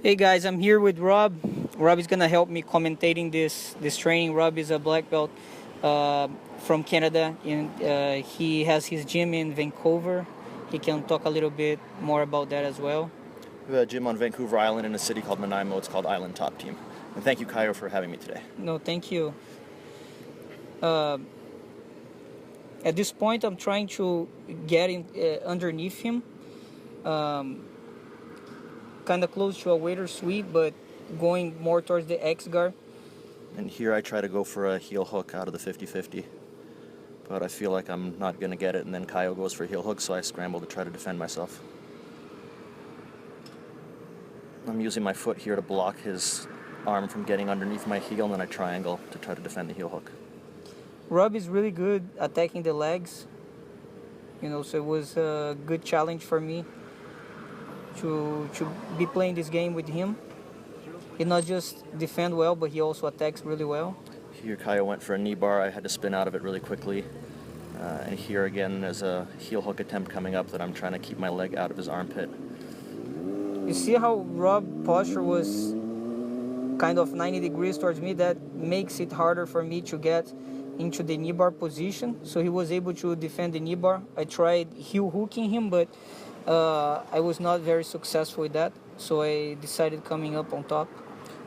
Hey guys, I'm here with Rob. Rob is gonna help me commentating this training. Rob is a black belt from Canada, and he has his gym in Vancouver. He can talk a little bit more about that as well. We have a gym on Vancouver Island in a city called Nanaimo. It's called Island Top Team. And thank you, Caio, for having me today. No, thank you. Uh, at this point, I'm trying to get in, underneath him, kind of close to a waiter sweep, but going more towards the X guard. And here I try to go for a heel hook out of the 50-50. But I feel like I'm not going to get it, and then Caio goes for a heel hook, so I scramble to try to defend myself. I'm using my foot here to block his arm from getting underneath my heel, and then I triangle to try to defend the heel hook. Rob is really good attacking the legs, so it was a good challenge for me to be playing this game with him. He not just defend well, but he also attacks really well. Here Caio went for a knee bar. I had to spin out of it really quickly. And here again, there's a heel hook attempt coming up that I'm trying to keep my leg out of his armpit. You see how Rob's posture was kind of 90 degrees towards me? That makes it harder for me to get into the knee bar position. So he was able to defend the knee bar. I tried heel hooking him, but I was not very successful with that. So I decided coming up on top.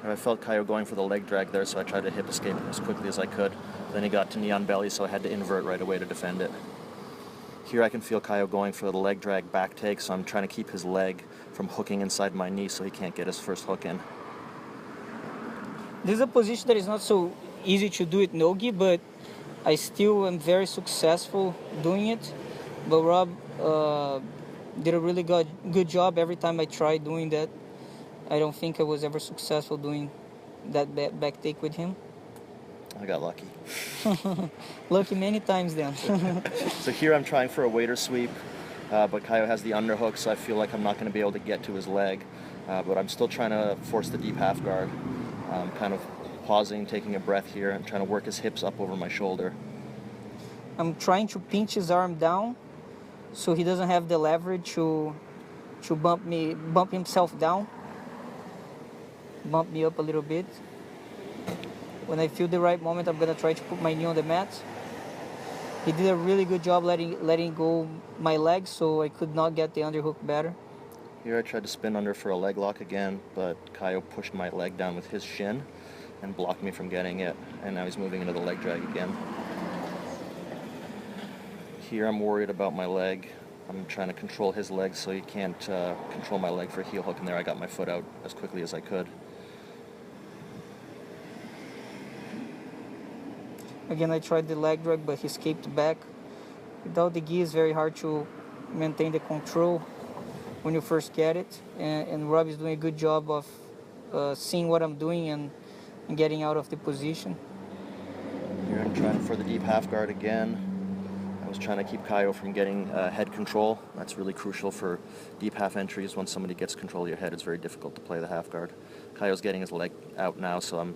I felt Caio going for the leg drag there, so I tried to hip escape him as quickly as I could. Then he got to knee on belly, so I had to invert right away to defend it. Here I can feel Caio going for the leg drag back take, so I'm trying to keep his leg from hooking inside my knee so he can't get his first hook in. This is a position that is not so easy to do it no-gi, but I still am very successful doing it. But Rob did a really good job every time I tried doing that. I don't think I was ever successful doing that back take with him. I got lucky. Lucky many times then. So here I'm trying for a waiter sweep, but Caio has the underhook, so I feel like I'm not going to be able to get to his leg. But I'm still trying to force the deep half guard. I'm kind of pausing, taking a breath here. I'm trying to work his hips up over my shoulder. I'm trying to pinch his arm down so he doesn't have the leverage to bump himself down. Bump me up a little bit. When I feel the right moment, I'm gonna try to put my knee on the mat. He did a really good job letting go my legs, so I could not get the underhook better. Here I tried to spin under for a leg lock again, but Caio pushed my leg down with his shin and blocked me from getting it, and now he's moving into the leg drag again. Here I'm worried about my leg. I'm trying to control his leg so he can't control my leg for a heel hook, and there I got my foot out as quickly as I could. Again, I tried the leg drag, but he escaped back. Without the gi, it's very hard to maintain the control when you first get it. And Rob is doing a good job of seeing what I'm doing and getting out of the position. Here I'm trying for the deep half guard again. I was trying to keep Caio from getting head control. That's really crucial for deep half entries. When somebody gets control of your head, it's very difficult to play the half guard. Caio's getting his leg out now, so I'm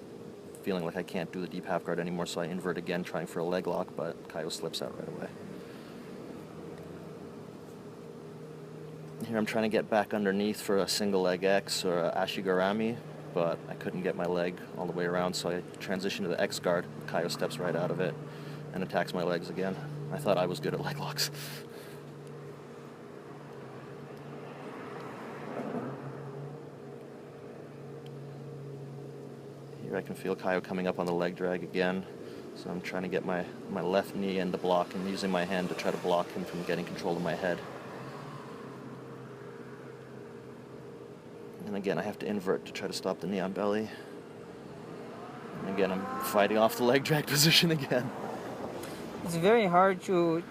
feeling like I can't do the deep half guard anymore, so I invert again, trying for a leg lock, but Caio slips out right away. Here I'm trying to get back underneath for a single leg X or a ashigarami, but I couldn't get my leg all the way around, so I transitioned to the X guard. Caio steps right out of it and attacks my legs again. I thought I was good at leg locks. Here I can feel Caio coming up on the leg drag again, so I'm trying to get my left knee in the block and using my hand to try to block him from getting control of my head. And again, I have to invert to try to stop the knee on belly. And again, I'm fighting off the leg drag position again. It's very hard to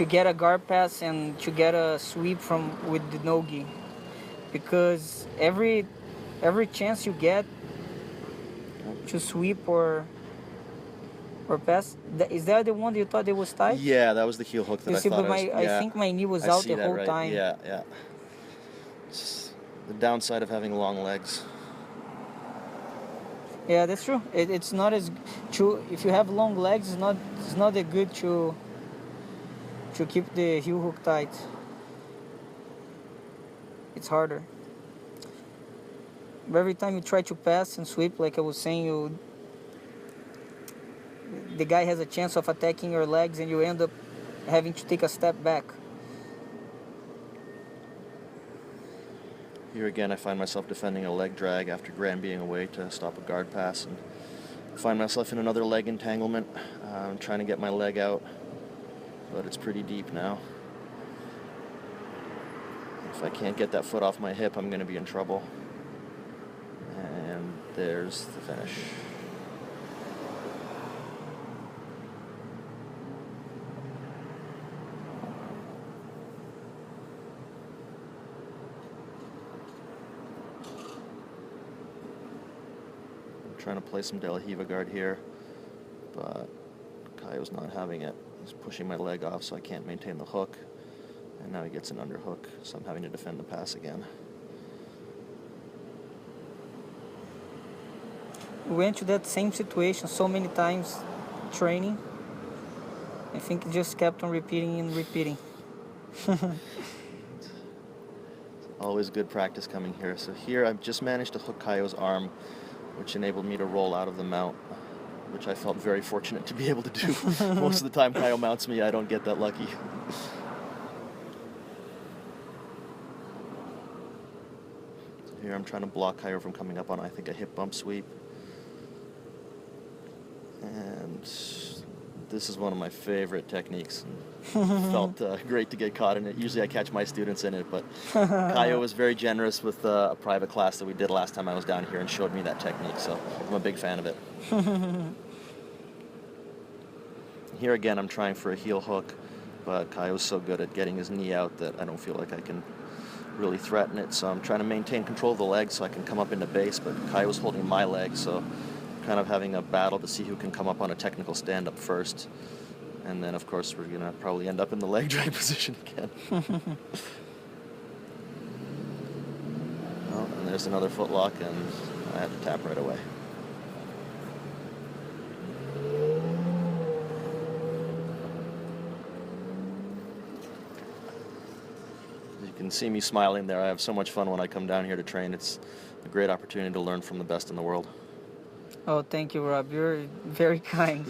get a guard pass and to get a sweep with the no-gi, because every chance you get to sweep or pass, is that the one that you thought it was tight? Yeah, that was the heel hook that you I see, thought but I think my knee was out the whole right? time. Yeah. It's the downside of having long legs. Yeah, that's true. It's not as true. If you have long legs, it's not that good to keep the heel hook tight. It's harder. Every time you try to pass and sweep, like I was saying, the guy has a chance of attacking your legs and you end up having to take a step back. Here again, I find myself defending a leg drag after Graham being away to stop a guard pass, and find myself in another leg entanglement. I'm trying to get my leg out, but it's pretty deep now. If I can't get that foot off my hip, I'm going to be in trouble. And there's the finish. Trying to play some De La Riva guard here, but Caio's not having it. He's pushing my leg off so I can't maintain the hook, and now he gets an underhook, so I'm having to defend the pass again. We went to that same situation so many times training. I think it just kept on repeating and repeating. Always good practice coming here. So here I've just managed to hook Caio's arm, which enabled me to roll out of the mount, which I felt very fortunate to be able to do. Most of the time Caio mounts me, I don't get that lucky. So here I'm trying to block Caio from coming up on, I think, a hip bump sweep. And this is one of my favorite techniques. Felt great to get caught in it. Usually I catch my students in it, but Caio was very generous with a private class that we did last time I was down here and showed me that technique, so I'm a big fan of it. Here again, I'm trying for a heel hook, but Caio's so good at getting his knee out that I don't feel like I can really threaten it, so I'm trying to maintain control of the leg so I can come up into base, but Caio's holding my leg, so kind of having a battle to see who can come up on a technical stand-up first. And then, of course, we're going to probably end up in the leg drag position again. Oh, and there's another foot lock, and I had to tap right away. You can see me smiling there. I have so much fun when I come down here to train. It's a great opportunity to learn from the best in the world. Oh, thank you, Rob. You're very kind.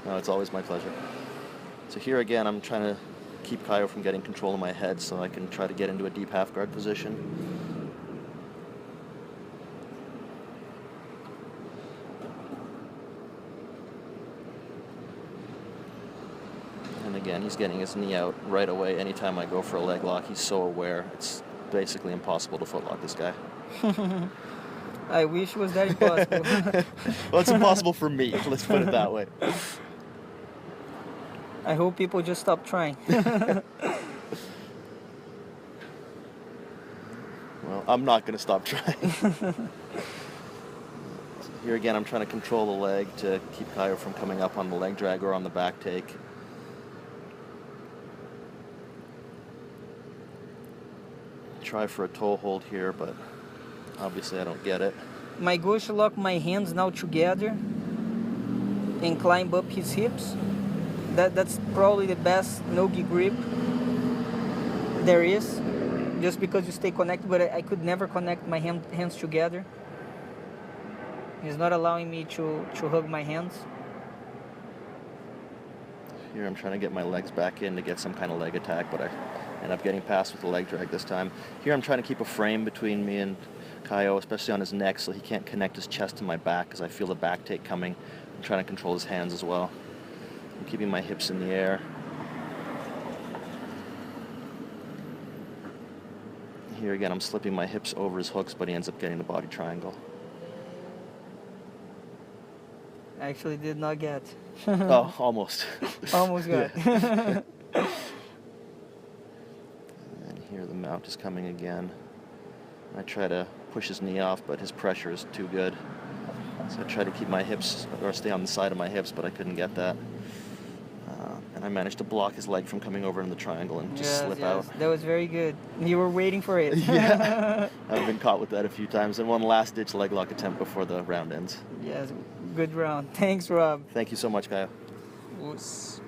No, it's always my pleasure. So here again, I'm trying to keep Caio from getting control of my head so I can try to get into a deep half guard position. And again, he's getting his knee out right away. Anytime I go for a leg lock, he's so aware. It's basically impossible to footlock this guy. I wish it was that impossible. Well, it's impossible for me, let's put it that way. I hope people just stop trying. Well, I'm not going to stop trying. Here again, I'm trying to control the leg to keep Caio from coming up on the leg drag or on the back take. Try for a toe hold here, but obviously I don't get it. My goal is to lock my hands now together and climb up his hips. That's probably the best no-gi grip there is, just because you stay connected, but I could never connect my hands together. He's not allowing me to hug my hands. Here I'm trying to get my legs back in to get some kind of leg attack, but I end up getting past with the leg drag this time. Here I'm trying to keep a frame between me and Caio, especially on his neck, so he can't connect his chest to my back because I feel the back take coming. I'm trying to control his hands as well. I'm keeping my hips in the air. Here again, I'm slipping my hips over his hooks, but he ends up getting the body triangle. I actually did not get. Oh, almost. Almost got. Yeah. And here the mount is coming again. I try to push his knee off, but his pressure is too good. So I try to keep my hips, or stay on the side of my hips, but I couldn't get that. And I managed to block his leg from coming over in the triangle and just slip out. That was very good. You were waiting for it. Yeah, I've been caught with that a few times, and one last-ditch leg lock attempt before the round ends. Yes, good round. Thanks, Rob. Thank you so much, Caio. Oops.